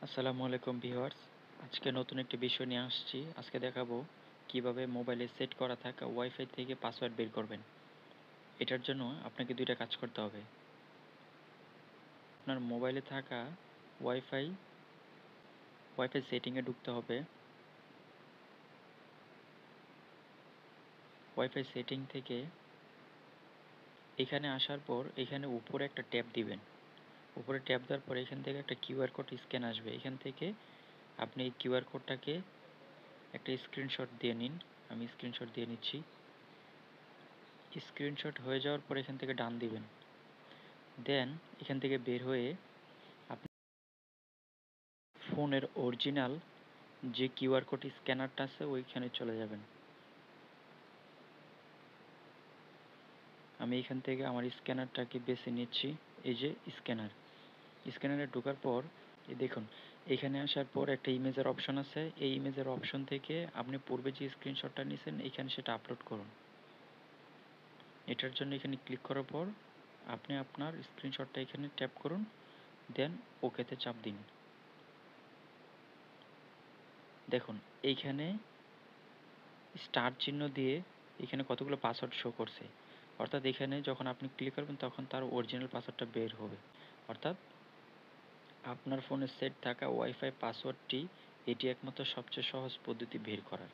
আসসালামু আলাইকুম ভিউয়ার্স। আজকে নতুন একটি বিষয় নিয়ে আসছি। আজকে দেখাবো কিভাবে মোবাইলে সেট করা থাকা ওয়াইফাই থেকে পাসওয়ার্ড বের করবেন। এটার জন্য আপনাকে ২ টা কাজ করতে হবে। আপনার মোবাইলে থাকা ওয়াইফাই সেটিংয়ে ঢুকতে হবে। ওয়াইফাই সেটিং থেকে এখানে আসার পর এখানে উপরে একটা ট্যাব দিবেন। উপরে ট্যাব দেওয়ার পর এখান থেকে একটা কিউআর কোড স্ক্যান আসবে। এখান থেকে আপনি এই কিউআর কোডটাকে একটা স্ক্রিনশট দিয়ে নিন। আমি স্ক্রিনশট দিয়ে নিচ্ছি। স্ক্রিনশট হয়ে যাওয়ার পর এখান থেকে ডান দিবেন। দেন এখান থেকে বের হয়ে আপনি ফোনের অরিজিনাল যে কিউআর কোড স্ক্যানারটা আছে ওইখানে চলে যাবেন। আমি এখান থেকে আমার স্ক্যানারটাকে বেছে নিচ্ছি। এই যে স্ক্যানারে ঢোকার পর দেখুন এখানে আসার পর একটা ইমেজের অপশন আছে। এই ইমেজের অপশন থেকে আপনি পূর্বে যে স্ক্রিনশটটা নিয়েছেন এখানে সেটা আপলোড করুন। এটার জন্য এখানে ক্লিক করার পর আপনি আপনার স্ক্রিনশটটা এখানে ট্যাপ করুন, দেন ওকেতে চাপ দিন। দেখুন এইখানে স্টার চিহ্ন দিয়ে এখানে কতগুলো পাসওয়ার্ড শো করছে। অর্থাৎ এখানে যখন আপনি ক্লিক করবেন তখন তার অরিজিনাল পাসওয়ার্ডটা বের হবে। অর্থাৎ আপনার ফোনে সেট থাকা ওয়াইফাই পাসওয়ার্ডটি এটি একমাত্র সবচেয়ে সহজ পদ্ধতি বের করার।